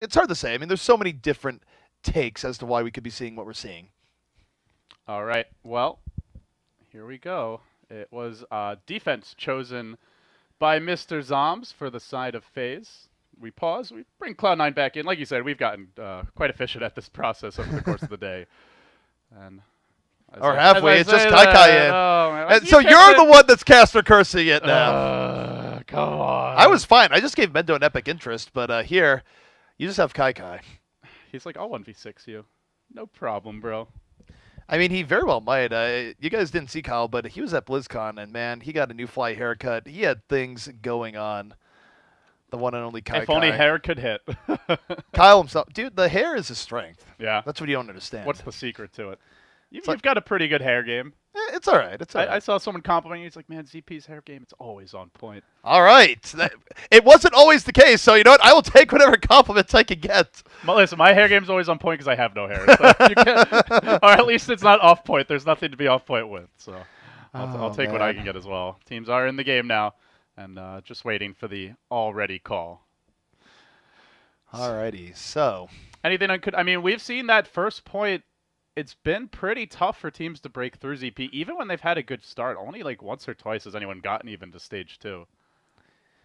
it's hard to say. I mean, there's so many different takes as to why we could be seeing what we're seeing. All right. Well, here we go. It was defense chosen by Mr. Zombs for the side of Faze. We pause. We bring Cloud9 back in. Like you said, we've gotten quite efficient at this process over the course of the day. And or have we? It's just say Kai that, Kai in. oh, man, And you so picked you're it. the one that's caster cursing it now. Come on. I was fine. I just gave Mendo an epic interest, but here, you just have Kai Kai. He's like, I'll 1v6 you. No problem, bro. I mean, he very well might. You guys didn't see Kyle, but he was at BlizzCon, and man, he got a new fly haircut. He had things going on. The one and only Kai If only Kai. hair could hit. Kyle himself. Dude, the hair is his strength. Yeah. That's what you don't understand. What's the secret to it? You've like- got a pretty good hair game. It's all right. It's all right. I saw someone complimenting you. He's like, man, ZP's hair game, it's always on point. All right. It wasn't always the case, so you know what? I will take whatever compliments I can get. Listen, my hair game's always on point because I have no hair. So you or at least it's not off point. There's nothing to be off point with. So I'll take what I can get as well. Teams are in the game now, and just waiting for the already call. Alrighty, so anything I mean, we've seen that first point. It's been pretty tough for teams to break through ZP, even when they've had a good start. Only like once or twice has anyone gotten even to stage 2.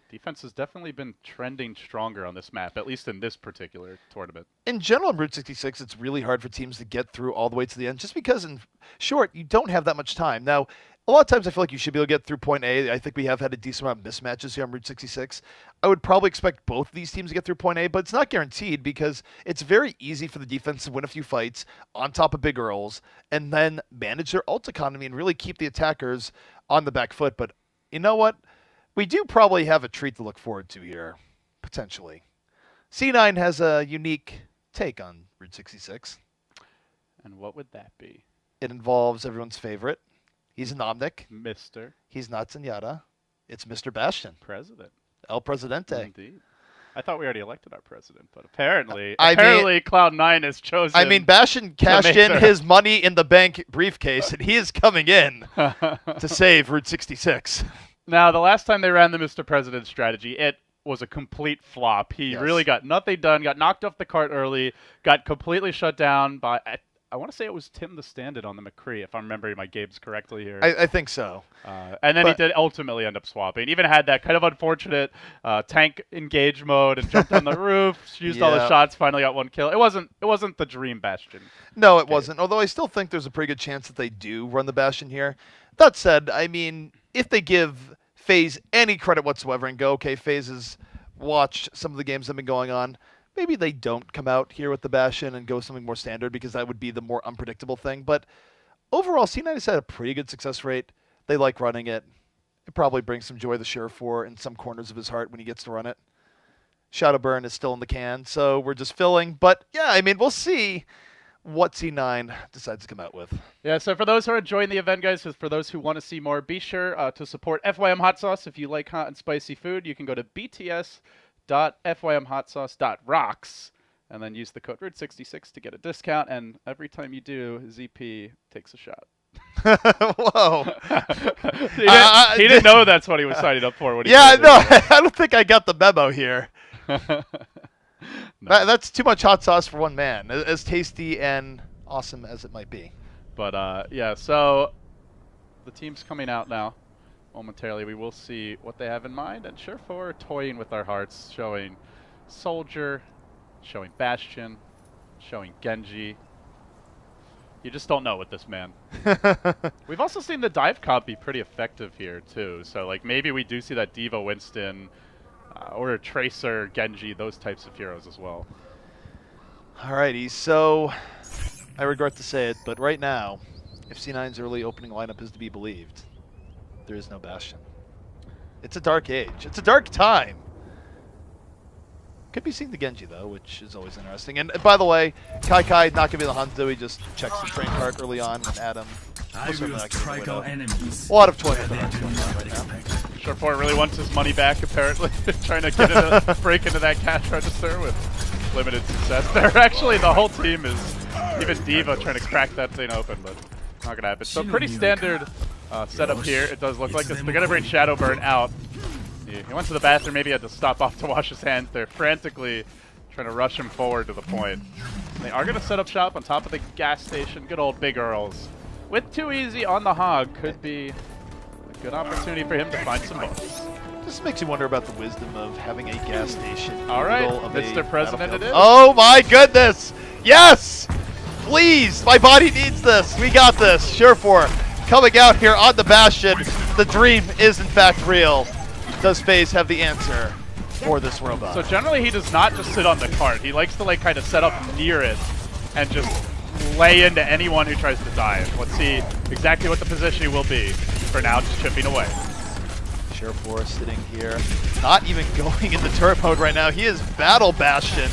Defense has definitely been trending stronger on this map, at least in this particular tournament. in general in Route 66, it's really hard for teams to get through all the way to the end, just because in short, you don't have that much time. Now, a lot of times I feel like you should be able to get through point A. I think we have had a decent amount of mismatches here on Route 66. I would probably expect both of these teams to get through point A, but it's not guaranteed because it's very easy for the defense to win a few fights on top of big Earls and then manage their ult economy and really keep the attackers on the back foot. But you know what? We do probably have a treat to look forward to here, potentially. C9 has a unique take on Route 66. And what would that be? It involves everyone's favorite. He's an Omnic. Mr. He's not Zenyatta. It's Mr. Bastion. President. El Presidente. Indeed. I thought we already elected our president, but apparently I mean- Cloud9 has chosen. I mean, Bastion cashed make in their- his money in the bank briefcase, and he is coming in to save Route 66. Now, the last time they ran the Mr. President strategy, it was a complete flop. He Yes. really got nothing done, got knocked off the cart early, got completely shut down by, I want to say it was Tim the Stand-It on the McCree, if I'm remembering my games correctly here. I think so. And then but- he did ultimately end up swapping. Even had that kind of unfortunate tank engage mode and jumped on the roof, used all the Yeah. shots, finally got one kill. It wasn't the dream Bastion. No, it wasn't. Although I still think there's a pretty good chance that they do run the Bastion here. That said, I mean, if they give FaZe any credit whatsoever and go, okay, FaZe has watched some of the games that have been going on, maybe they don't come out here with the Bastion and go something more standard because that would be the more unpredictable thing. But overall, C9 has had a pretty good success rate. They like running it. It probably brings some joy to Sheriff in some corners of his heart when he gets to run it. Shadowburn is still in the can, so we're just filling. But yeah, I mean, we'll see what C9 decides to come out with. Yeah, so for those who are enjoying the event, guys, for those who want to see more, be sure to support FYM Hot Sauce. If you like hot and spicy food, you can go to bts.fymhotsauce.rocks and then use the code ROOT66 to get a discount. And every time you do, ZP takes a shot. Whoa. He didn't know that's what he was signing up for. When he Yeah, said it. no, I don't think I got the memo here. That's too much hot sauce for one man, as tasty and awesome as it might be. But yeah, so the team's coming out now. Momentarily, we will see what they have in mind. And sure, for toying with our hearts, showing Soldier, showing Bastion, showing Genji. You just don't know with this man. We've also seen the dive comp be pretty effective here too. So like maybe we do see that Diva Winston or a Tracer, Genji, those types of heroes as well. Alrighty, so I regret to say it, but right now, if C9's early opening lineup is to be believed, there is no Bastion. It's a dark age. It's a dark time. Could be seeing the Genji, though, which is always interesting. And by the way, Kai Kai not going to be the Hanzo. He just checks the train cart early on and Adam. I will strike our enemies. A lot of toys where they do not expect. Shareport really wants his money back, apparently. Trying to get into, break into that cash register with limited success. They're actually, the whole team is, even Diva trying to crack that thing open, but not going to happen. So pretty standard setup here. It does look like this. They're going to bring Shadowburn out. He went to the bathroom, maybe had to stop off to wash his hands. They're frantically trying to rush him forward to the point. They are going to set up shop on top of the gas station. Good old Big Earls. With Too Easy on the hog, could be a good opportunity for him to find some bonus. This makes you wonder about the wisdom of having a gas station. All right, Mr. President it is. Oh my goodness! Yes! Please, my body needs this. We got this. Surefour coming out here on the Bastion. The dream is in fact real. Does Faze have the answer for this robot? So generally he does not just sit on the cart. He likes to like kind of set up near it and just lay into anyone who tries to dive. Let's see exactly what the position will be. For now, just chipping away. Surefour sitting here, not even going into turret mode right now. He is Battle Bastion.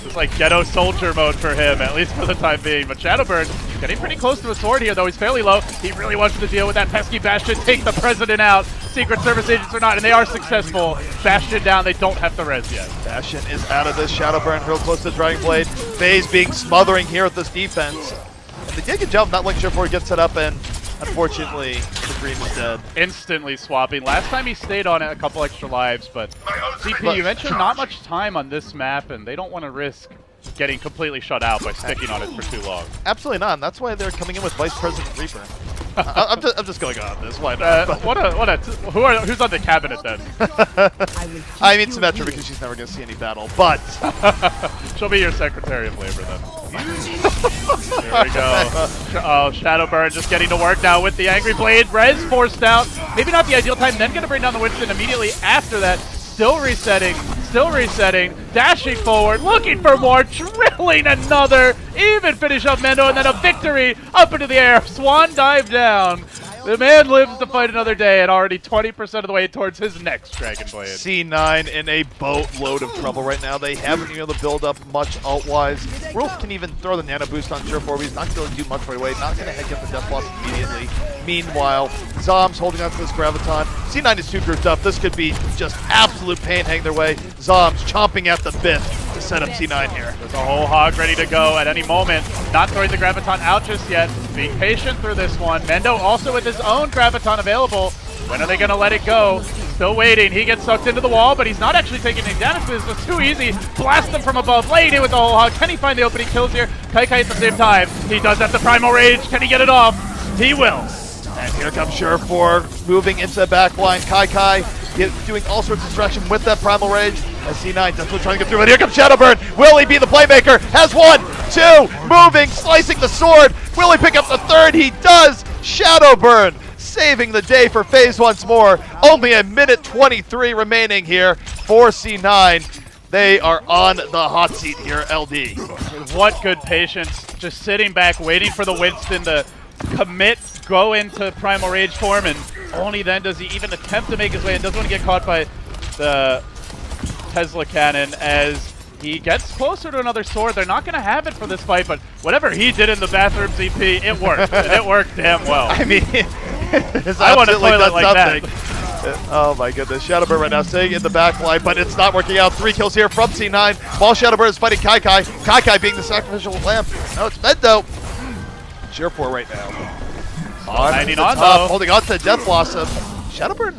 It's like ghetto soldier mode for him, at least for the time being. But Shadowburn getting pretty close to a sword here, though. He's fairly low. He really wants to deal with that pesky Bastion, take the President out. Secret Service agents or not, and they are successful. Bastion down, they don't have the res yet. Bastion is out of this. Shadowburn real close to Dragon Blade. Faze being smothering here with this defense. And they did a good job not letting Surefour get set up, and unfortunately, the dream is dead. Instantly swapping. Last time he stayed on it a couple extra lives, but CP, you mentioned not much time on this map, and they don't want to risk getting completely shut out by sticking on it for too long. Absolutely not, and that's why they're coming in with Vice President Reaper. I'm just going on this. Why not? Who's on the cabinet then? I mean Symmetra because she's never going to see any battle, but she'll be your Secretary of Labor then. There we go. Oh, Shadowburn just getting to work now with the Angry Blade. Res forced out. Maybe not the ideal time. Then going to bring down the Winston immediately after that. Still resetting, dashing forward, looking for more, drilling another, even finish up Mendo, and then a victory up into the air. Swan dive down. The man lives to fight another day, and already 20% of the way towards his next Dragon Blade. C9 in a boatload of trouble right now. They haven't been able to build up much alt-wise. Wolf can even throw the nano boost on Surefour, but he's not going to do much right away. Not going to head get the death loss immediately. Meanwhile, Zom's holding on to this Graviton. C9 is too grouped up. This could be just absolute pain heading their way. Zom's chomping at the bit to set up C9 here. There's a whole hog ready to go at any moment. Not throwing the Graviton out just yet. Being patient through this one. Mendo also with his own Graviton available. When are they going to let it go? Still waiting. He gets sucked into the wall, but he's not actually taking any damage. This was too easy. Blast them from above. Laying in with the whole hog. Can he find the opening kills here? Kai at the same time. He does have the Primal Rage. Can he get it off? He will. And here comes Surefour moving into the back line. Kai doing all sorts of destruction with that Primal Rage. As C9 desperately trying to get through it. Here comes Shadowburn. Will he be the playmaker? Has one, two, moving, slicing the sword. Will he pick up the third? He does. Shadowburn saving the day for Faze once more. Only a minute 23 remaining here for C9. They are on the hot seat here, LD. What good patience. Just sitting back, waiting for the Winston to commit, go into Primal Rage form, and only then does he even attempt to make his way and doesn't want to get caught by the Tesla cannon as he gets closer to another sword. They're not going to have it for this fight, but whatever he did in the bathroom CP, it worked, and it worked damn well. I mean, I want a toilet like that. Oh my goodness, Shadowburn right now staying in the back line, but it's not working out. 3 kills here from C9, while Shadowburn is fighting Kai. Kai being the sacrificial lamb. No, it's Mendo. Surefour right now. Hanging on though. Holding on to the death loss of Shadowburn.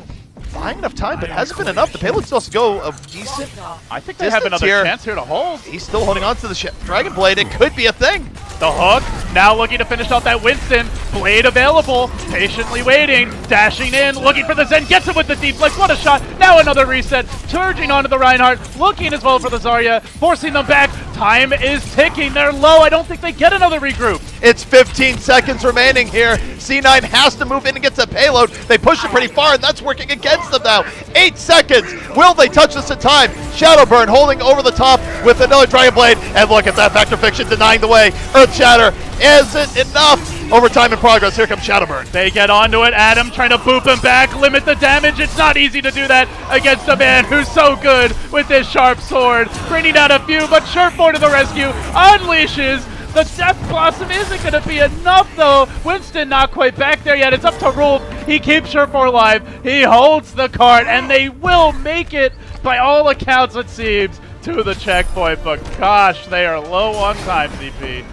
Buying enough time, but hasn't been enough. The payload still has to go a decent I think they have another chance here to hold. He's still holding on to the Dragon Blade. It could be a thing. The hook, now looking to finish off that Winston. Blade available, patiently waiting, dashing in, looking for the Zen, gets him with the deep flex, what a shot. Now another reset, charging onto the Reinhardt, looking as well for the Zarya, forcing them back. Time is ticking, they're low, I don't think they get another regroup. It's 15 seconds remaining here. C9 has to move in and get the payload. They push it pretty far, and that's working against them now. 8 seconds. Will they touch this in time? Shadowburn holding over the top with another Dragon Blade, and look at that, Factor Fiction denying the way. Earth Shatter isn't enough. Overtime in progress. Here comes Shadowburn. They get onto it. Adam trying to boop him back, limit the damage. It's not easy to do that against a man who's so good with his sharp sword. Bringing down a few, but Surefour to the rescue. Unleashes. The Death Blossom isn't going to be enough, though. Winston not quite back there yet. It's up to Rolf. He keeps Surefour alive. He holds the cart, and they will make it, by all accounts, it seems, to the checkpoint. But gosh, they are low on time, CP.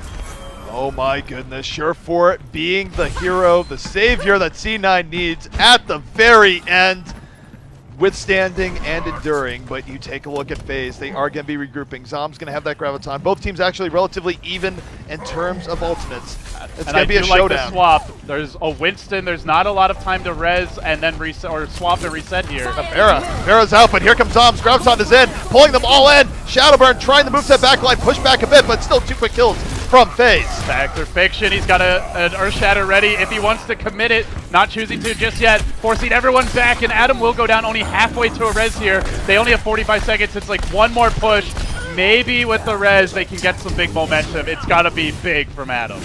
Oh my goodness, Surefour being the hero, the savior that C9 needs at the very end. withstanding and enduring, but you take a look at Faze. They are going to be regrouping. Zom's going to have that graviton. Both teams actually relatively even in terms of ultimates. It's going to be a showdown. Like the swap. There's a Winston. There's not a lot of time to res and then reset or swap and reset here. Vera's out, but here comes Zom's. Graviton is in, pulling them all in. Shadowburn trying to move to that backline, push back a bit, but still 2 quick kills from Faze. Factor Fiction, he's got an Earth Shatter ready if he wants to commit it. Not choosing to just yet. Forcing everyone back, and Adam will go down only halfway to a res here. They only have 45 seconds. It's like one more push. Maybe with the res, they can get some big momentum. It's got to be big from Adam.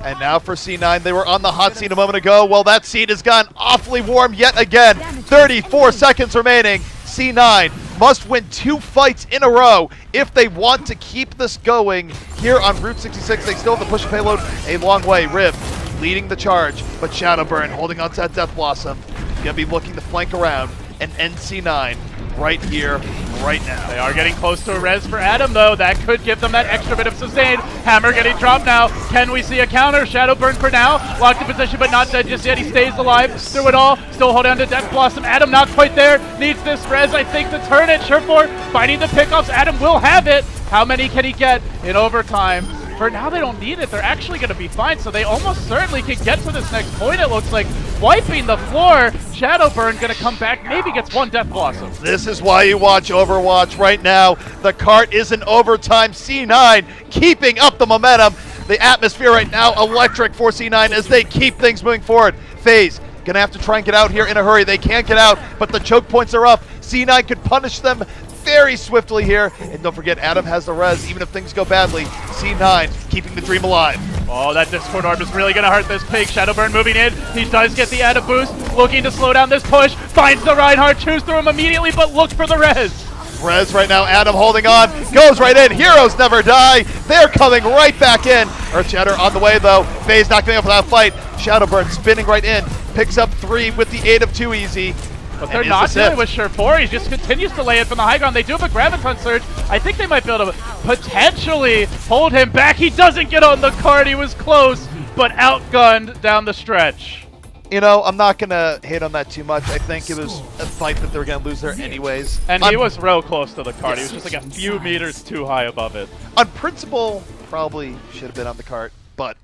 And now for C9, they were on the hot seat a moment ago. Well, that seat has gone awfully warm yet again. 34 seconds remaining. C9 must win 2 fights in a row if they want to keep this going here on Route 66. They still have to push the payload a long way. Rib leading the charge, but Shadowburn holding on to that Death Blossom. Gonna be looking to flank around and end C9 right here, right now. They are getting close to a res for Adam, though. That could give them that extra bit of sustain. Hammer getting dropped now. Can we see a counter? Shadowburn for now. Locked in position, but not dead just yet. He stays alive through it all. Still hold on to Death Blossom. Adam not quite there. Needs this res, I think, to turn it. Surefour finding the pickups. Adam will have it. How many can he get in overtime? For now, they don't need it. They're actually going to be fine, so they almost certainly can get to this next point, it looks like. Wiping the floor. Shadowburn going to come back, maybe gets 1 Death Blossom. This is why you watch Overwatch right now. The cart is in overtime. C9 keeping up the momentum. The atmosphere right now electric for C9 as they keep things moving forward. Faze going to have to try and get out here in a hurry. They can't get out, but the choke points are up. C9 could punish them very swiftly here. And don't forget, Adam has the res, even if things go badly. C9 keeping the dream alive. Oh, that Discord Orb is really going to hurt this pig. Shadowburn moving in. He does get the added boost. Looking to slow down this push. Finds the Reinhardt. Chews through him immediately, but looks for the res. Res right now, Adam holding on. Goes right in. Heroes never die. They're coming right back in. Earth Shatter on the way, though. Faze not getting up for that fight. Shadowburn spinning right in. Picks up 3 with the aid of 2 easy. But they're not dealing with Surefour. He just continues to lay it from the high ground. They do have a Graviton Surge. I think they might be able to potentially hold him back. He doesn't get on the card. He was close, but outgunned down the stretch. You know, I'm not going to hate on that too much. I think it was a fight that they were going to lose there anyways. And he was real close to the card. He was just like a few meters too high above it. On principle, probably should have been on the cart, but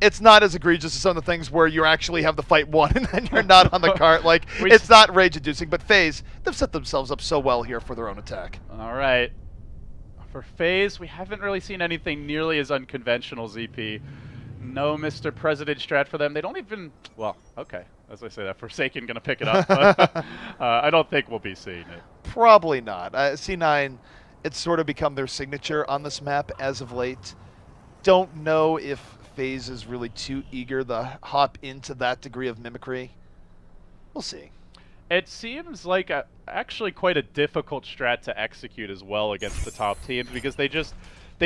it's not as egregious as some of the things where you actually have the fight won and then you're not on the cart. Like, it's not rage-inducing, but Faze, they've set themselves up so well here for their own attack. All right. For Faze, we haven't really seen anything nearly as unconventional, ZP. No Mr. President strat for them. They don't even... Well, okay. As I say that, Forsaken going to pick it up. But, I don't think we'll be seeing it. Probably not. C9, it's sort of become their signature on this map as of late. Don't know if Faze is really too eager to hop into that degree of mimicry. We'll see. It seems like actually quite a difficult strat to execute as well against the top teams because they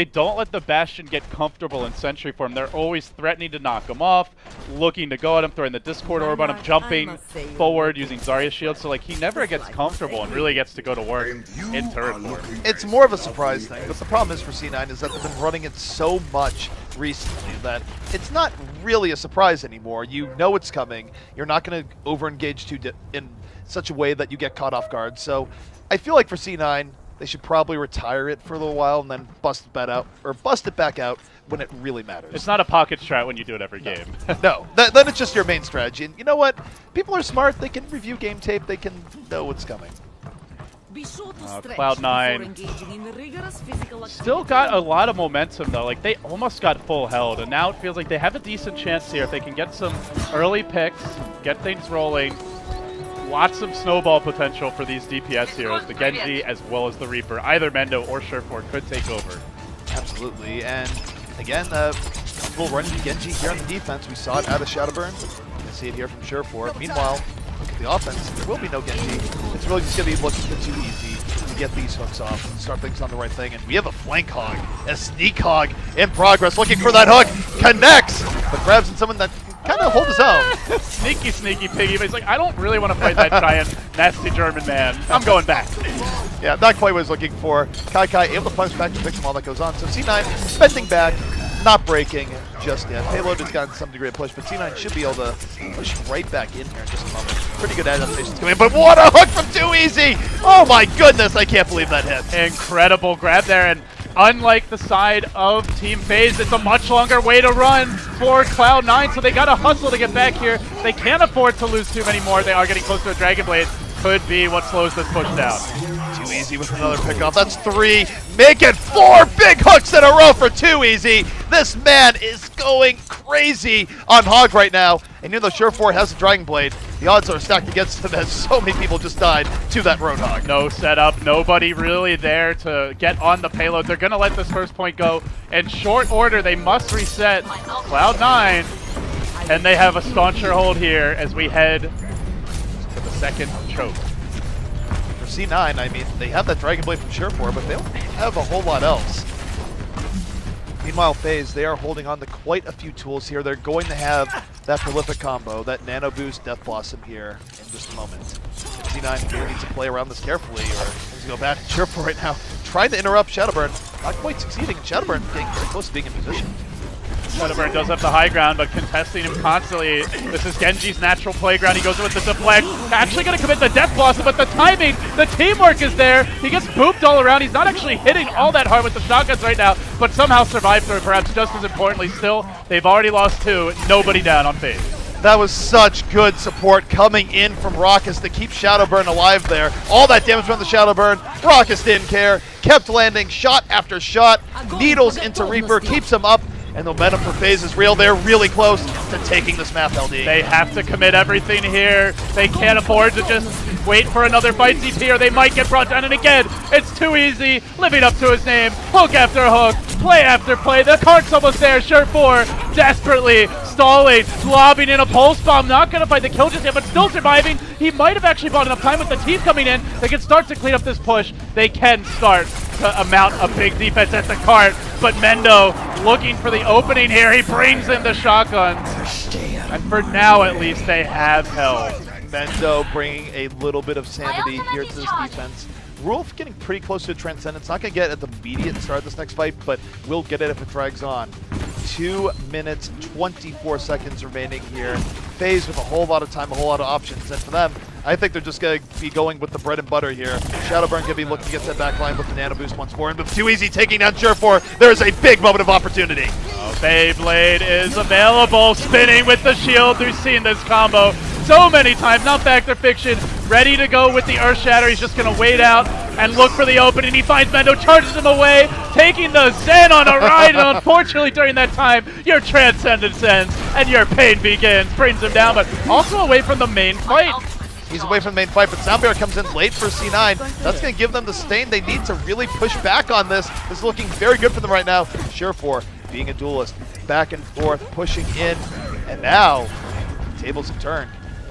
don't let the Bastion get comfortable in Sentry form. They're always threatening to knock him off, looking to go at him, throwing the Discord Orb on him, jumping forward using Zarya's shield. So like he never gets comfortable and really gets to go to work in turret form. It's more of a surprise thing, but the problem is for C9 is that they've been running it so much recently that it's not really a surprise anymore. You know it's coming. You're not going to over-engage in such a way that you get caught off guard. So I feel like for C9, they should probably retire it for a little while and then bust it back out when it really matters. It's not a pocket strat when you do it every game. No, then it's just your main strategy. And you know what? People are smart. They can review game tape. They can know what's coming. Cloud9 still got a lot of momentum though. Like they almost got full held, and now it feels like they have a decent chance here if they can get some early picks, get things rolling. Lots of snowball potential for these DPS heroes, the Genji as well as the Reaper. Either Mendo or Surefour could take over. Absolutely, and again, we'll run Genji here on the defense. We saw it out of Shadowburn. You can see it here from Surefour. Meanwhile, look at the offense. There will be no Genji. It's really just going to be looking too easy to get these hooks off and start things on the right thing. And we have a flank hog, a sneak hog in progress, looking for that hook. Connects, but grabs in someone that kind of hold his own. Sneaky piggy, but he's like, I don't really want to fight that giant, nasty German man. I'm going back. Yeah, not quite what I was looking for. Kai able to punch back to fix him, all that goes on. So C9 bending back, not breaking, just yet. Payload has gotten some degree of push, but C9 should be able to push right back in here in just a moment. Pretty good adaptations coming in, but what a hook from Too Easy! Oh my goodness, I can't believe that hit. Incredible grab there, and unlike the side of Team Faze, it's a much longer way to run for Cloud9, so they gotta hustle to get back here. They can't afford to lose too many more. They are getting close to a Dragon Blade. Could be what slows this push down. Too Easy with another pickoff. That's 3. Make it 4 big hooks in a row for Too Easy. This man is going crazy on Hog right now. And even though Surefour has a Dragon Blade, the odds are stacked against him as so many people just died to that Roadhog. No setup, nobody really there to get on the payload. They're going to let this first point go in short order. They must reset Cloud9, and they have a stauncher hold here as we head to the second choke. For C9, I mean, they have that Dragon Blade from Surefour, but they don't have a whole lot else. Meanwhile, Faze, they are holding on to quite a few tools here. They're going to have that prolific combo, that Nano Boost, Death Blossom here in just a moment. C9 really needs to play around this carefully, or things go bad. Surefour right now trying to interrupt Shadowburn, not quite succeeding. Shadowburn getting very close to being in position. Shadowburn does have the high ground, but contesting him constantly. This is Genji's natural playground. He goes in with the deflect. Actually going to commit the Death Blossom, but the timing, the teamwork is there. He gets booped all around. He's not actually hitting all that hard with the shotguns right now, but somehow survived through it. Perhaps just as importantly still, they've already lost 2. Nobody down on Faze. That was such good support coming in from Raucus to keep Shadowburn alive there. All that damage from the Shadowburn. Raucus didn't care. Kept landing shot after shot. Needles into Reaper. Keeps him up. And the momentum for Faze is real. They're really close to taking this map, LD. They have to commit everything here. They can't afford to just wait for another fight CT or they might get brought down. And again, it's Too Easy, living up to his name. Hook after hook, play after play. The cart's almost there. Surefour desperately stalling, lobbing in a pulse bomb. Not going to find the kill just yet, but still surviving. He might have actually bought enough time with the team coming in. They can start to clean up this push. They can start to amount a big defense at the cart. But Mendo looking for the opening here. He brings in the shotguns. And for now, at least, they have held. Mendo bringing a little bit of sanity here to this defense. Rolf getting pretty close to Transcendence. Not going to get at the immediate start of this next fight, but will get it if it drags on. 2 minutes, 24 seconds remaining here. Faze with a whole lot of time, a whole lot of options. And for them, I think they're just going to be going with the bread and butter here. Shadowburn going to be looking to get that back line with the Nano Boost once more. And with Too Easy taking down Surefour, there is a big moment of opportunity. Oh, Beyblade is available, spinning with the shield. We've seen this combo so many times. Now Factor Fiction ready to go with the Earth Shatter. He's just going to wait out and look for the opening. He finds Mendo, charges him away, taking the Zen on a ride. And unfortunately, during that time, your Transcendence ends and your pain begins. Brings him down, but also away from the main fight. He's away from the main fight, but Soundbearer comes in late for C9. That's going to give them the stain they need to really push back on this. This is looking very good for them right now. Surefour, being a duelist, back and forth, pushing in, and now the tables have turned.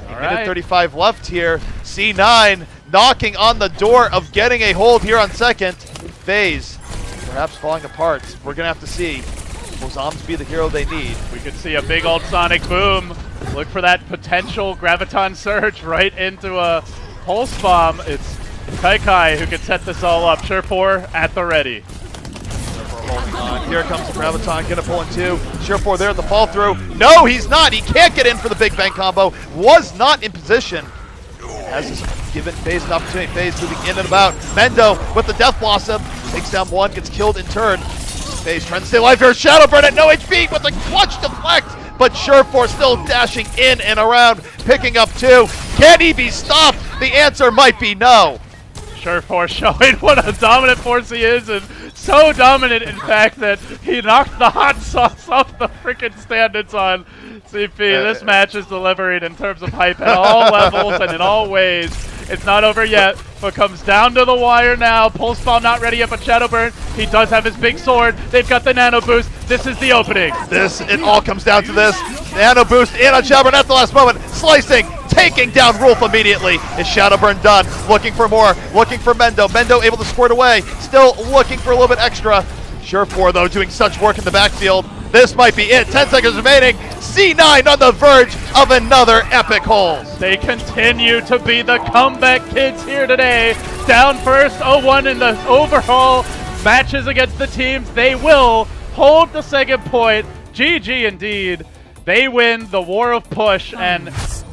A minute 35 left here. C9 knocking on the door of getting a hold here on second. Faze perhaps falling apart. We're going to have to see. Will Zombs be the hero they need? We could see a big old sonic boom. Look for that potential Graviton Surge right into a Pulse Bomb. It's Kai who can set this all up. Surefour at the ready. Holding on. Here comes the Graviton, gonna pull in 2. Surefour there at the fall through. No, he's not. He can't get in for the Big Bang combo. Was not in position. Has given Faze an opportunity. Faze moving in and about. Mendo with the Death Blossom. Takes down 1, gets killed in turn. Faze trying to stay alive here. Shadowburn at no HP with a clutch deflect. But Surefour still dashing in and around, picking up 2. Can he be stopped? The answer might be no. Surefour showing what a dominant force he is, and so dominant, in fact, that he knocked the hot sauce off the freaking standards on CP. This match is delivering in terms of hype at all levels and in all ways. It's not over yet, but comes down to the wire now. Pulse Bomb not ready yet, but Shadowburn, he does have his big sword. They've got the Nano Boost. This is the opening. It all comes down to this. Nano Boost in on Shadowburn at the last moment. Slicing, taking down Rolf immediately. Is Shadowburn done? Looking for more, looking for Mendo. Mendo able to squirt away. Still looking for a little bit extra. Surefour, though, doing such work in the backfield. This might be it. 10 seconds remaining. C9 on the verge of another epic hold. They continue to be the comeback kids here today. Down first, 0-1 in the overall matches against the teams. They will hold the second point. GG indeed. They win the War of Push, and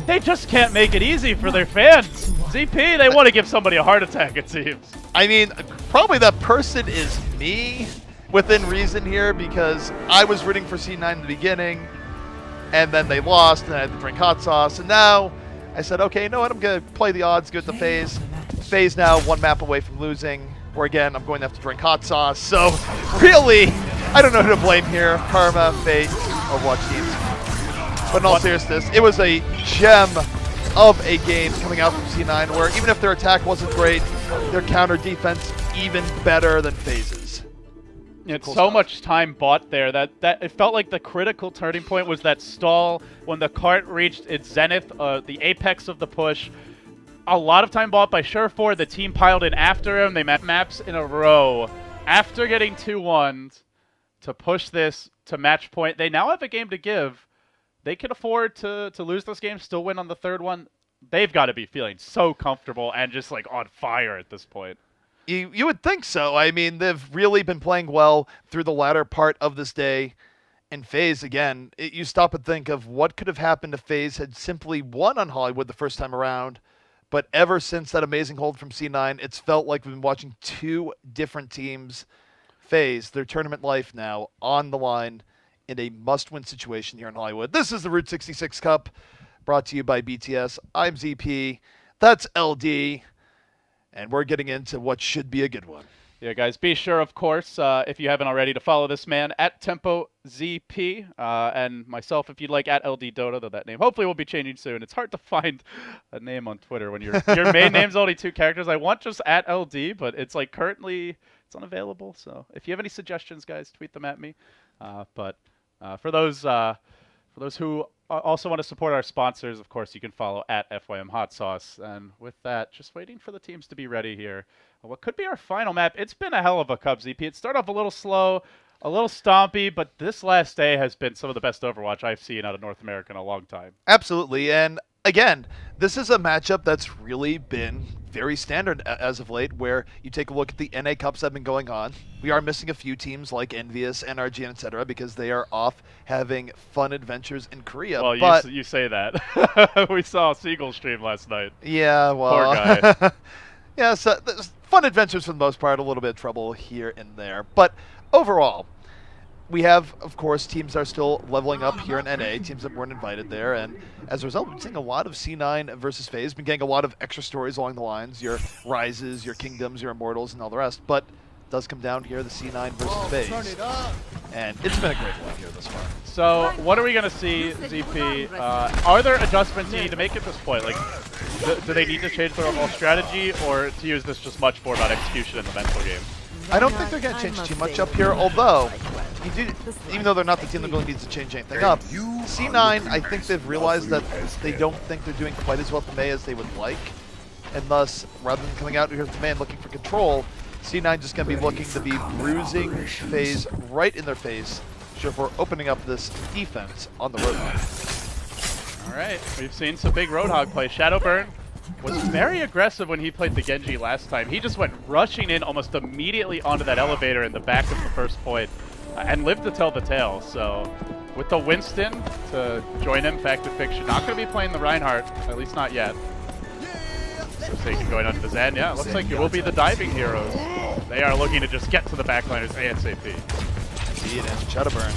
they just can't make it easy for their fans. ZP, they want to give somebody a heart attack, it seems. I mean, probably that person is me within reason here, because I was rooting for C9 in the beginning, and then they lost, and I had to drink hot sauce, and now I said, okay, you know what, I'm going to play the odds, go with the Faze. Faze now 1 map away from losing, where again, I'm going to have to drink hot sauce, so really, I don't know who to blame here. Karma, fate, Overwatch teams. But in all seriousness, it was a gem of a game coming out from C9, where even if their attack wasn't great, their counter defense even better than Faze's. It's so much time bought there that it felt like the critical turning point was that stall when the cart reached its zenith, the apex of the push. A lot of time bought by Surefour. The team piled in after him. They met maps in a row. After getting 2-1 to push this to match point, they now have a game to give. They can afford to lose this game, still win on the 3rd one. They've got to be feeling so comfortable and just like on fire at this point. You would think so. I mean, they've really been playing well through the latter part of this day. And Faze, again, you stop and think of what could have happened if Faze had simply won on Hollywood the first time around. But ever since that amazing hold from C9, it's felt like we've been watching 2 different teams Faze their tournament life now on the line in a must-win situation here in Hollywood. This is the Route 66 Cup, brought to you by BTS. I'm ZP. That's LD. And we're getting into what should be a good one. Yeah, guys, be sure, of course, if you haven't already, to follow this man at TempoZP, and myself, if you'd like, at LD Dota, though that name hopefully will be changing soon. It's hard to find a name on Twitter when your main name's only 2 characters. I want just at LD, but it's like currently it's unavailable. So if you have any suggestions, guys, tweet them at me. But for those who also want to support our sponsors, of course, you can follow at FYM Hot Sauce. And with that, just waiting for the teams to be ready here. What could be our final map? It's been a hell of a Cup, ZP. It started off a little slow, a little stompy, but this last day has been some of the best Overwatch I've seen out of North America in a long time. Absolutely. And again, this is a matchup that's really been very standard as of late, where you take a look at the NA Cups that have been going on. We are missing a few teams like Envious, NRG, etc., because they are off having fun adventures in Korea. Well, but you say that. We saw Seagull stream last night. Yeah, well. Poor guy. Yeah, so there's fun adventures for the most part, a little bit of trouble here and there. But overall, we have, of course, teams that are still leveling up here in NA, teams that weren't invited there, and as a result, we've been seeing a lot of C9 versus Faze, been getting a lot of extra stories along the lines, your Rises, your Kingdoms, your Immortals, and all the rest, but it does come down here, the C9 versus Faze, and it's been a great one here this far. So, what are we going to see, ZP? Are there adjustments you need to make at this point? Like, do they need to change their overall strategy, or to use this just much more about execution in the mental game? I don't think they're going to change too much up here, although, even though they're not the team that really needs to change anything up, C9, I think they've realized that they don't think they're doing quite as well at the May as they would like, and thus, rather than coming out here at the May and looking for control, C9 just going to be looking to be bruising Faze right in their face, for opening up this defense on the Roadhog. All right, we've seen some big Roadhog play. Shadowburn was very aggressive when he played the Genji last time. He just went rushing in almost immediately onto that elevator in the back of the first point and lived to tell the tale. So with the Winston to join him, Fact of Fiction, not going to be playing the Reinhardt, at least not yet. So Satan going onto the Zen. Yeah, it looks like it will be the diving heroes. They are looking to just get to the backliners ASAP. Indeed, and Shadowburn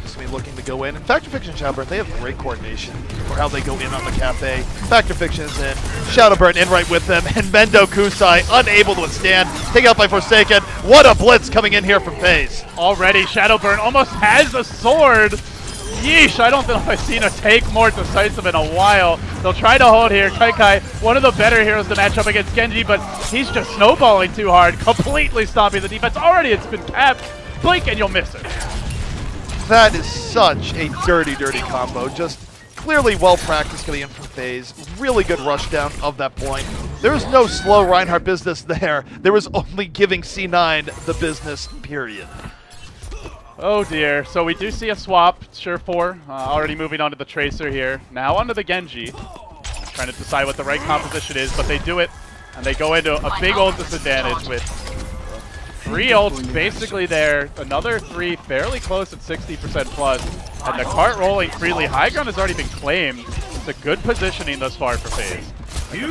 just going to be looking to go in. And Fact of Fiction and Shadowburn, they have great coordination for how they go in on the cafe. Fact of Fiction is in, Shadowburn in right with them, and Mendo Kusai unable to withstand, taken out by Forsaken. What a blitz coming in here from Faze. Already, Shadowburn almost has a sword. Yeesh, I don't think I've seen a take more decisive in a while. They'll try to hold here. Kai, one of the better heroes to match up against Genji, but he's just snowballing too hard, completely stopping the defense. Already it's been capped. Blink and you'll miss it. That is such a dirty, dirty combo. Just clearly well practiced getting in from Faze. Really good rush down of that point. There's no slow Reinhardt business there. There was only giving C9 the business, period. Oh dear. So we do see a swap. Surefour already moving on to the Tracer here. Now onto the Genji. Trying to decide what the right composition is, but they do it. And they go into a big old disadvantage with 3 ults basically there. Another 3 fairly close at 60% plus. And the cart rolling freely. High ground has already been claimed. It's a good positioning thus far for FaZe.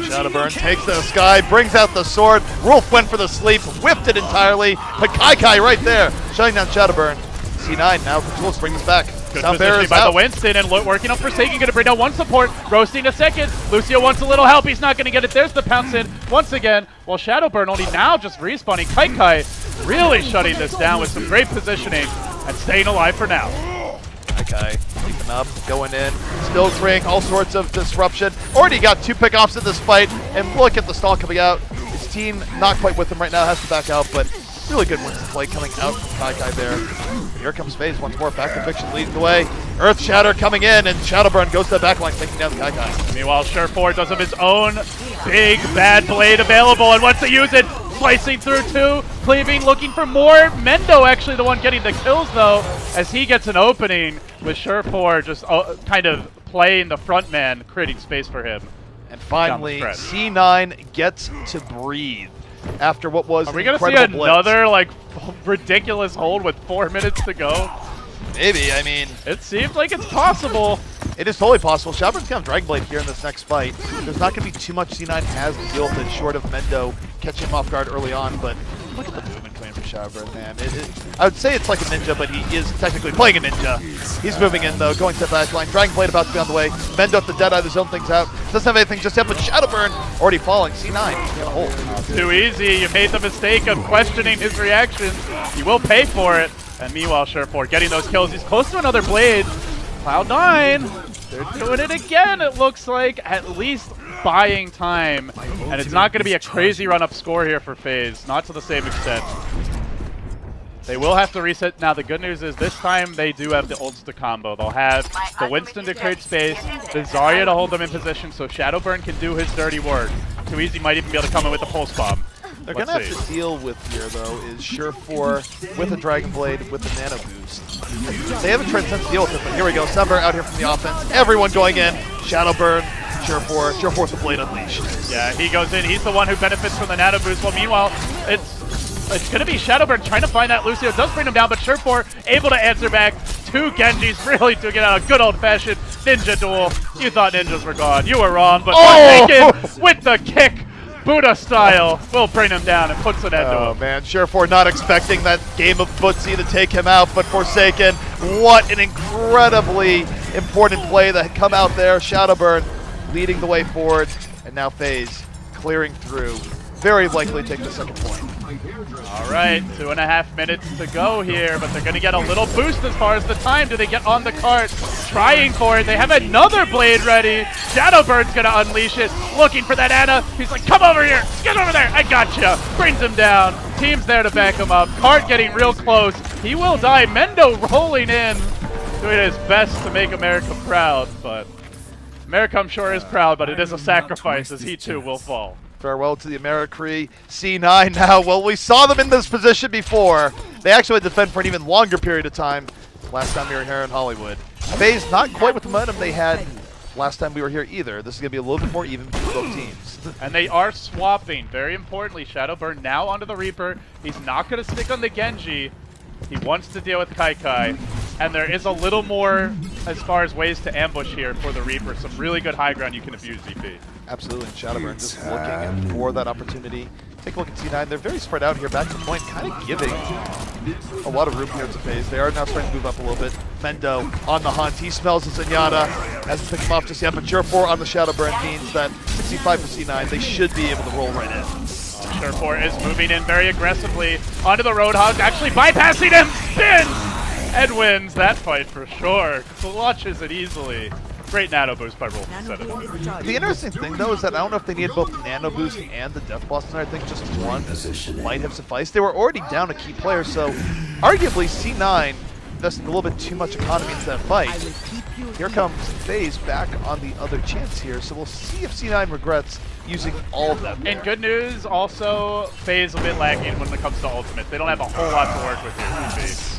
Shadowburn takes the sky, brings out the sword. Wolf went for the sleep, whipped it entirely. But Kai right there, shutting down Shadowburn. C9 now the tools bring this back. Good Sound positioning by out. the Winston and working on Forsaken. Going to bring down one support. Roasting a second. Lucio wants a little help. He's not going to get it. There's the pounce in once again. While Shadowburn only now just respawning. Kai really shutting this down with some great positioning and staying alive for now. Kai keeping up, going in, still creating all sorts of disruption. Already got 2 pickoffs in this fight, and look at the stall coming out. His team not quite with him right now, has to back out, but really good Winston play coming out from Kai there. Here comes FaZe once more, Back to Fiction leading the way. Earth Shatter coming in, and Shadowburn goes to the backline, taking down Kai. Meanwhile, Sure4 does have his own big bad blade available and wants to use it. Slicing through 2, cleaving, looking for more. Mendo actually the one getting the kills though, as he gets an opening with Sure4 just kind of playing the front man, creating space for him. And finally, C9 gets to breathe after what was Are we going to see another like ridiculous hold with 4 minutes to go? Maybe, I mean... It seems like it's possible. It is totally possible. Shadowburn's going to Dragon Blade here in this next fight. There's not going to be too much C9 has to deal with it, short of Mendo catching him off guard early on, but look at the movement coming from Shadowburn, man. I would say it's like a ninja, but he is technically playing a ninja. He's moving in, though, going to the back line. Dragon Blade about to be on the way. Mendo at the Deadeye, there's zone things out. Doesn't have anything just yet, but Shadowburn already falling. C9 going to hold. Too easy. You made the mistake of questioning his reactions. You will pay for it. And meanwhile, Sure4 getting those kills. He's close to another blade. Cloud9, they're doing it again, it looks like. At least buying time. And it's not going to be a crazy run-up score here for FaZe. Not to the same extent. They will have to reset. Now, the good news is this time they do have the ults to combo. They'll have the Winston to create space, the Zarya to hold them in position so Shadowburn can do his dirty work. Too Easy might even be able to come in with the pulse bomb. They're going to have to deal with here, though, is Sure4 with a Dragon Blade with the Nano Boost. They haven't tried to deal with it, but here we go. Sunbur out here from the offense. Everyone going in. Shadowburn, Sure4. Sure4's the Blade Unleashed. Yeah, he goes in. He's the one who benefits from the Nano Boost. Well, meanwhile, it's going to be Shadowburn trying to find that. Lucio does bring him down, but Sure4 able to answer back. 2 Genjis really to get out a good old-fashioned ninja duel. You thought ninjas were gone. You were wrong, but Forsaken with the kick. Buddha style will bring him down and puts an end to him. Oh man, Sure4 not expecting that game of footsie to take him out, but Forsaken, what an incredibly important play that had come out there. Shadowburn leading the way forward, and now FaZe clearing through. Very likely take the second point. All right, 2.5 minutes to go here, but they're going to get a little boost as far as the time. Do they get on the cart? Trying for it. They have another blade ready. Shadowbird's going to unleash it. Looking for that Ana. He's like, come over here. Get over there. I gotcha. Brings him down. Team's there to back him up. Cart getting real close. He will die. Mendo rolling in. Doing his best to make America proud, but America, I'm sure, is proud, but it is a sacrifice as he too will fall. Farewell to the Americree. C9 now. Well, we saw them in this position before. They actually had to defend for an even longer period of time last time we were here in Hollywood. FaZe not quite with the momentum they had last time we were here either. This is going to be a little bit more even between both teams. And they are swapping. Very importantly, Shadowburn now onto the Reaper. He's not going to stick on the Genji. He wants to deal with Kai. And there is a little more as far as ways to ambush here for the Reaper. Some really good high ground you can abuse, VP. Absolutely, and Shadowburn just looking for that opportunity. Take a look at C9. They're very spread out here, back to point, kind of giving a lot of room here to FaZe. They are now starting to move up a little bit. Mendo on the hunt. He smells the Zenyatta. Hasn't picked him off just yet, but Sure4 on the Shadowburn means that 65 for C9, they should be able to roll right in. Sure4 is moving in very aggressively onto the Roadhog, actually bypassing him, spins, and wins that fight for sure. Clutches it easily. Great nano boost by Roll. The interesting thing, though, is that I don't know if they need both nano boost and the Death Blast tonight. I think just one might have sufficed. They were already down a key player, so arguably C9 investing a little bit too much economy into that fight. Here comes FaZe back on the other chance here, so we'll see if C9 regrets using all of them. And good news, also, FaZe a bit lacking when it comes to ultimate. They don't have a whole lot to work with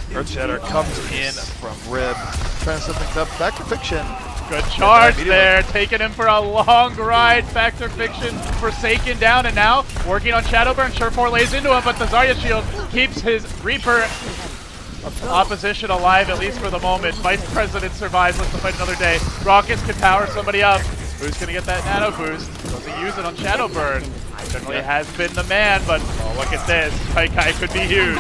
here. Earthshatter comes in from Rib, trying to set things up. Back to Fiction. Good charge there, taking him for a long ride. Factor Fiction Forsaken down, and now working on Shadowburn. Sure4 lays into him, but the Zarya shield keeps his Reaper opposition alive, at least for the moment. Vice President survives, lives to fight another day. Rockets can power somebody up. Who's going to get that nano boost? Doesn't use it on Shadowburn. Generally has been the man, but oh, look at this. Kai could be huge.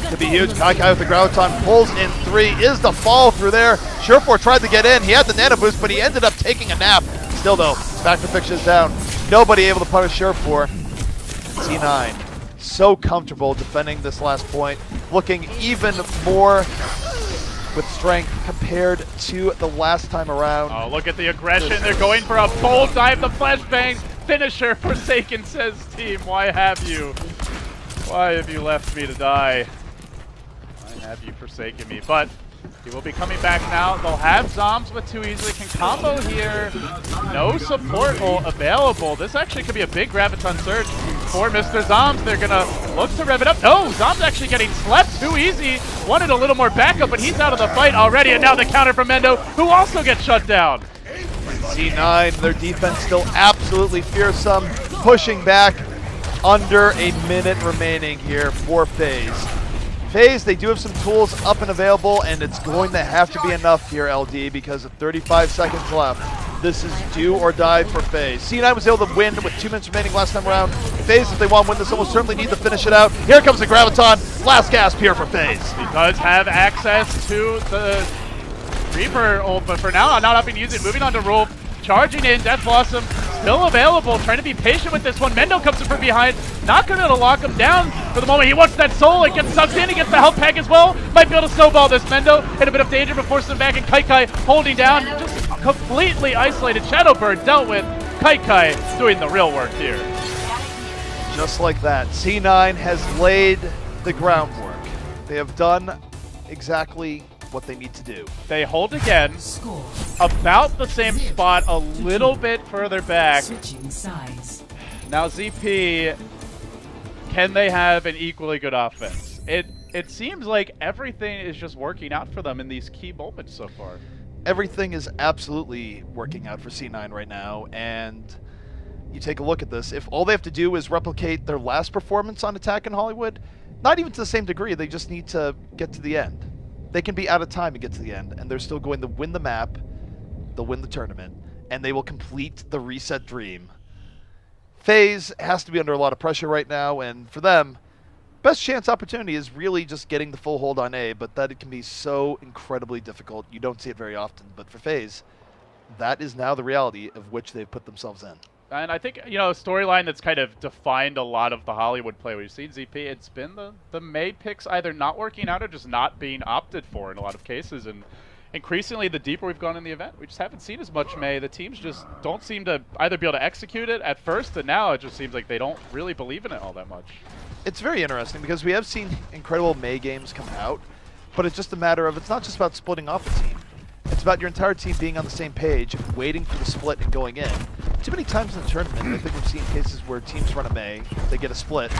Could be huge. Kai with the Graviton pulls in 3. Is the fall through there? Surefour tried to get in. He had the nano boost, but he ended up taking a nap. Still though, Factor Fiction is down. Nobody able to punish Surefour. C9 so comfortable defending this last point, looking even more with strength compared to the last time around. Oh, look at the aggression. They're going for a bold dive, the flashbang finisher. Forsaken says, team, why have you? Why have you left me to die? Why have you forsaken me? But he will be coming back now. They'll have Zombs with 2 easily. Can combo here. No support available. This actually could be a big Graviton surge for Mr. Zombs. They're going to look to rev it up. No, Zombs actually getting slept too easy. Wanted a little more backup, but he's out of the fight already. And now the counter from Mendo, who also gets shut down. C9, their defense still absolutely fearsome. Pushing back under a minute remaining here for Faze. Faze, they do have some tools up and available, and it's going to have to be enough here, LD, because of 35 seconds left. This is do or die for Faze. C9 was able to win with 2 minutes remaining last time around. Faze, if they want to win this, almost certainly need to finish it out. Here comes the Graviton. Last gasp here for Faze. He does have access to the Reaper ult, but for now, not having to use it. Moving on to Rolf. Charging in, Death Blossom still available, trying to be patient with this one. Mendo comes in from behind, not going to lock him down for the moment. He wants that soul, it gets sucked in, he gets the health pack as well. Might be able to snowball this. Mendo in a bit of danger, but forces him back, and Kai holding down, just completely isolated. Shadowbird dealt with, Kai doing the real work here. Just like that, C9 has laid the groundwork. They have done exactly what they need to do. They hold again, about the same spot, a little bit further back. Now ZP, can they have an equally good offense? It seems like everything is just working out for them in these key moments so far. Everything is absolutely working out for C9 right now, and you take a look at this. If all they have to do is replicate their last performance on Attack in Hollywood, not even to the same degree, they just need to get to the end. They can be out of time and get to the end, and they're still going to win the map, they'll win the tournament, and they will complete the reset dream. FaZe has to be under a lot of pressure right now, and for them, best chance opportunity is really just getting the full hold on A, but that it can be so incredibly difficult. You don't see it very often, but for FaZe, that is now the reality of which they've put themselves in. And I think, you know, a storyline that's kind of defined a lot of the Hollywood play we've seen, ZP, it's been the May picks either not working out or just not being opted for in a lot of cases. And increasingly, the deeper we've gone in the event, we just haven't seen as much May. The teams just don't seem to either be able to execute it at first, and now it just seems like they don't really believe in it all that much. It's very interesting because we have seen incredible May games come out, but it's just a matter of, it's not just about splitting off a team. It's about your entire team being on the same page, waiting for the split and going in. Too many times in the tournament, I think we've seen cases where teams run a May, they get a split,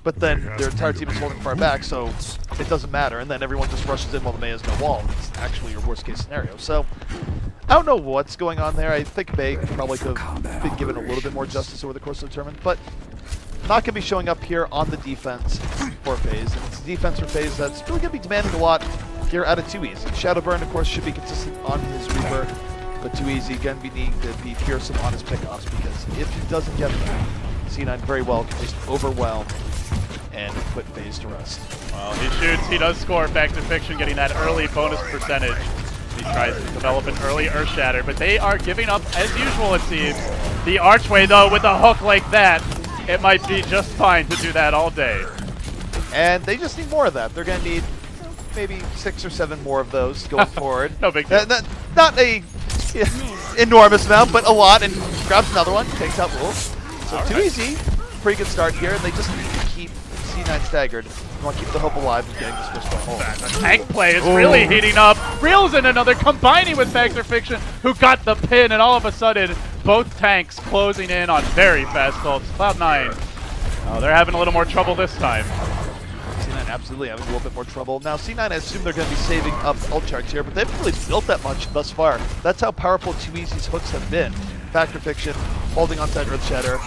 but then their entire team is holding far back, so it doesn't matter, and then everyone just rushes in while the May is no wall. It's actually your worst case scenario. So I don't know what's going on there. I think May probably could have been given a little bit more justice over the course of the tournament, but not going to be showing up here on the defense for FaZe. And it's the defense for FaZe that's really going to be demanding a lot here out of 2-Easy. Shadowburn, of course, should be consistent on his Reaper, but 2-Easy going to be needing to be fearsome on his pickoffs, because if he doesn't get them, C9 very well can just overwhelm and put FaZe to rest. Well, he shoots, he does score. Factor Fiction getting that early bonus percentage. He tries to develop an early Earth Shatter, but they are giving up as usual, it seems. The Archway, though, with a hook like that, it might be just fine to do that all day. And they just need more of that. They're going to need maybe 6 or 7 more of those going forward. No big deal. Not a enormous amount, but a lot. And grabs another one, takes out Wolf. So 2-Easy, pretty good start here, and they just need to keep C9 staggered. You want to keep the hope alive of getting this first one home. The tank play is really heating up. Reels in another, combining with Factor Fiction, who got the pin, and all of a sudden, both tanks closing in on very fast ults. Cloud9, oh, they're having a little more trouble this time. C9 absolutely having a little bit more trouble. Now, C9, I assume they're going to be saving up ult charts here, but they haven't really built that much thus far. That's how powerful 2-Easy's hooks have been. Factor Fiction holding on to that Earth Shatter.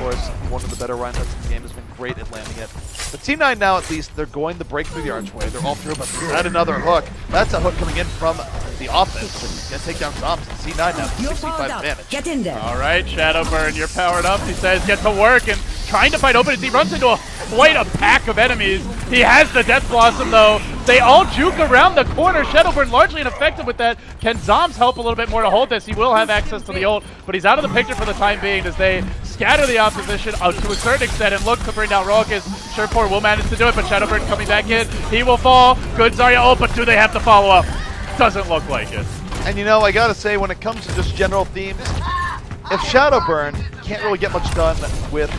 course, one of the better Reinhardts in the game, has been great at landing it. But C9 now, at least, they're going to break through the archway. They're all through, but add another hook. That's a hook coming in from the offense. Gonna take down Zombs. And C9 now, 65 advantage. Get in there. All right, Shadowburn, you're powered up. He says, get to work, and trying to fight open as he runs into quite a pack of enemies. He has the Death Blossom, though. They all juke around the corner. Shadowburn largely ineffective with that. Can Zombs help a little bit more to hold this? He will have access to the ult, but he's out of the picture for the time being as they scatter the opposition to a certain extent and look to bring down Raucus. Sure4 will manage to do it, but Shadowburn coming back in. He will fall. Good Zarya ult, but do they have to follow up? Doesn't look like it. And you know, I gotta say, when it comes to just general themes, if Shadowburn can't really get much done with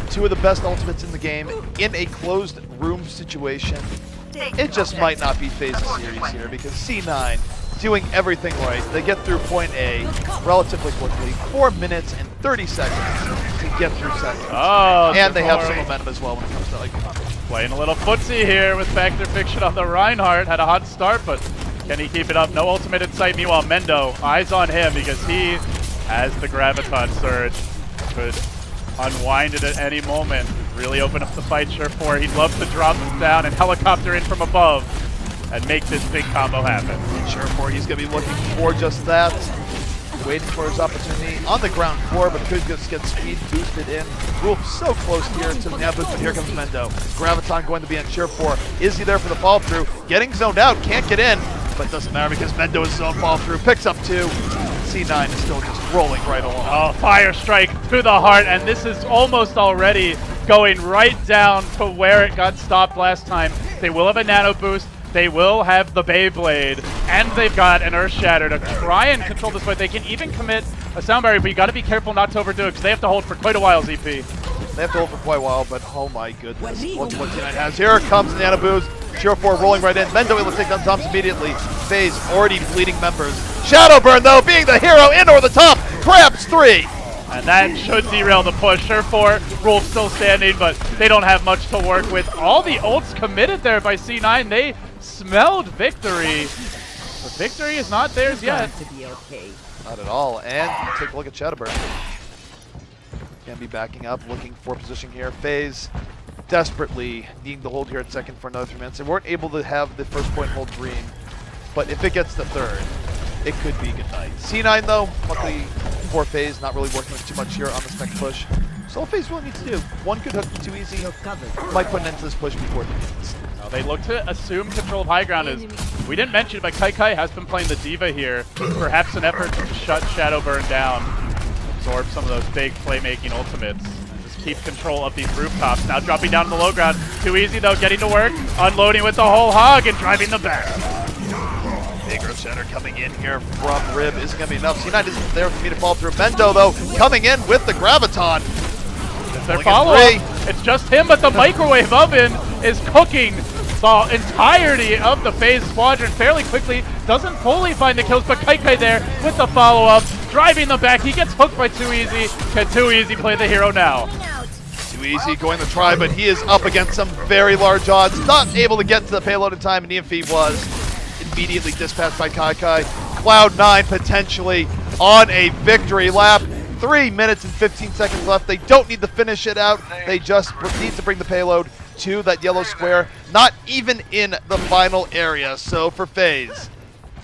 two of the best ultimates in the game in a closed room situation, it just might not be Faze's series here, because C9 doing everything right. They get through point A relatively quickly, 4 minutes and 30 seconds to get through seconds. Oh, and they have some momentum as well when it comes to like playing a little footsie here with Factor Fiction on the Reinhardt. Had a hot start, but can he keep it up? No ultimate in sight. Meanwhile, Mendo, eyes on him because he has the Graviton Surge. Could unwind it at any moment. Really open up the fight, Sure4. He'd love to drop him down and helicopter in from above and make this big combo happen. Sure4, he's going to be looking for just that. Waiting for his opportunity on the ground floor, but could just get speed boosted in. Wolf so close here to the nab boost, but here comes Mendo. Graviton going to be on Sure4. Is he there for the fall through? Getting zoned out, can't get in, but doesn't matter because Mendo is zone fall through. Picks up 2. C9 is still just rolling right along. Oh, fire strike to the heart, and this is almost already going right down to where it got stopped last time. They will have a nano boost. They will have the Beyblade, and they've got an Earth Shatter to try and control this fight. They can even commit a sound barrier, but you got to be careful not to overdo it because they have to hold for quite a while, ZP. They have to hold for quite a while, but oh my goodness. Look what C9 has. Here comes the nano boost. Sure4 rolling right in. Mendo able to take down Zombs immediately. Faze already bleeding members. Shadowburn, though, being the hero in over the top, grabs 3. And that should derail the push. Sure4, Wolf still standing, but they don't have much to work with. All the ults committed there by C9. They smelled victory, but victory is not theirs yet. To be okay. Not at all. And take a look at Shadowburn. Can be backing up, looking for position here. Faze desperately needing to hold here at second for another 3 minutes. They weren't able to have the first point hold green, but if it gets the third, it could be good night. C9 though, luckily for Faze, not really working with too much here on this next push. So all Faze will need to do, one good hook too easy, might put an end to this push before it begins. Now they look to assume control of high ground. As we didn't mention, but Kai has been playing the Diva here. Perhaps an effort to shut Shadowburn down, absorb some of those big playmaking ultimates, and just keep control of these rooftops. Now dropping down to the low ground. Too easy though, getting to work, unloading with the whole hog and driving them back. Big Earth Shatter coming in here from Rib isn't going to be enough. C9 isn't there for me to fall through. Mendo though, coming in with the Graviton. It's their follow-up. It's just him, but the microwave oven is cooking the entirety of the Faze squadron fairly quickly. Doesn't fully find the kills, but Kai there with the follow-up, driving them back. He gets hooked by Too Easy. Can Too Easy play the hero now? Too Easy going to try, but he is up against some very large odds. Not able to get to the payload in time, and EMF was immediately dispatched by Kai. Cloud9 potentially on a victory lap. 3 minutes and 15 seconds left. They don't need to finish it out. They just need to bring the payload to that yellow square. Not even in the final area. So for Faze,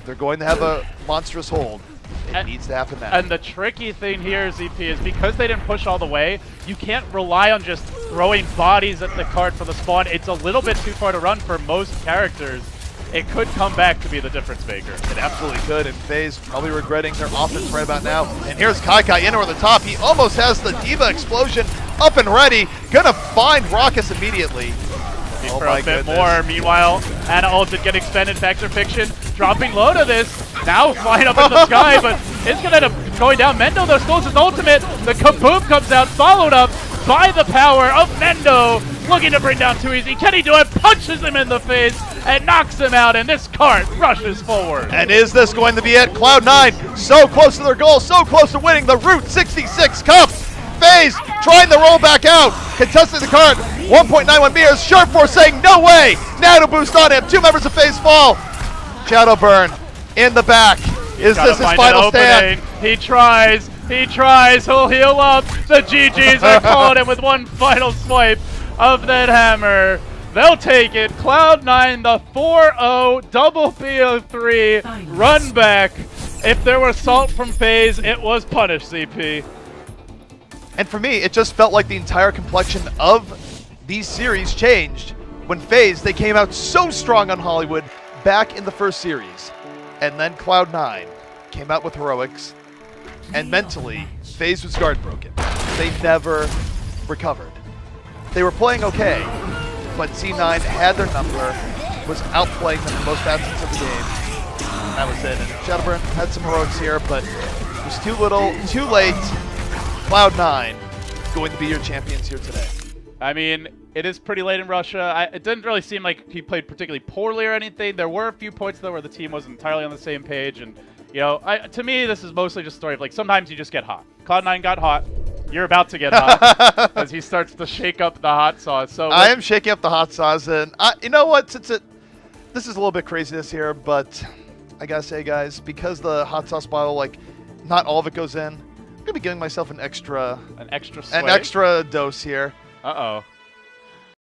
they're going to have a monstrous hold. It needs to happen now. And the tricky thing here, ZP, is because they didn't push all the way, you can't rely on just throwing bodies at the cart for the spawn. It's a little bit too far to run for most characters. It could come back to be the difference maker. It absolutely could, and Faze probably regretting their offense right about now. And here's Kai in over the top. He almost has the Diva explosion up and ready. Gonna find Raucus immediately. For a bit more. Meanwhile, Ana ulted getting expended. Factor Fiction dropping low to this. Now flying up in the sky, but it's gonna end up going down. Mendo though still his ultimate. The kaboom comes out, followed up by the power of Mendo. Looking to bring down Too Easy. Can he do it? Punches him in the face and knocks him out, and this cart rushes forward. And is this going to be it? Cloud9 so close to their goal, so close to winning the Route 66 Cup. Faze trying to roll back out, contesting the cart. 1.91 meters. Sure4 saying no way. Nano boost on him. 2 members of Faze fall. Shadowburn in the back. Is this his final stand? He tries. He tries, he'll heal up. The GGs are calling him with one final swipe of that hammer. They'll take it. Cloud9, the 4-0, double BO3, run back. If there was salt from Faze, it was punish, CP. And for me, it just felt like the entire complexion of these series changed when Faze, they came out so strong on Hollywood back in the first series. And then Cloud9 came out with heroics, and mentally, Faze was guard broken. They never recovered. They were playing okay, but C9 had their number, was outplaying them in most facets of the game. That was it. And Shadowburn had some heroics here, but it was too little, too late. Cloud9 going to be your champions here today. I mean, it is pretty late in Russia. It didn't really seem like he played particularly poorly or anything. There were a few points, though, where the team wasn't entirely on the same page. And, you know, to me, this is mostly just a story of, like, sometimes you just get hot. Cloud9 got hot. You're about to get hot as he starts to shake up the hot sauce. So I am shaking up the hot sauce, and you know what? This is a little bit craziness here, but I gotta say, guys, because the hot sauce bottle, like, not all of it goes in, I'm gonna be giving myself an extra swipe? dose here. Uh-oh.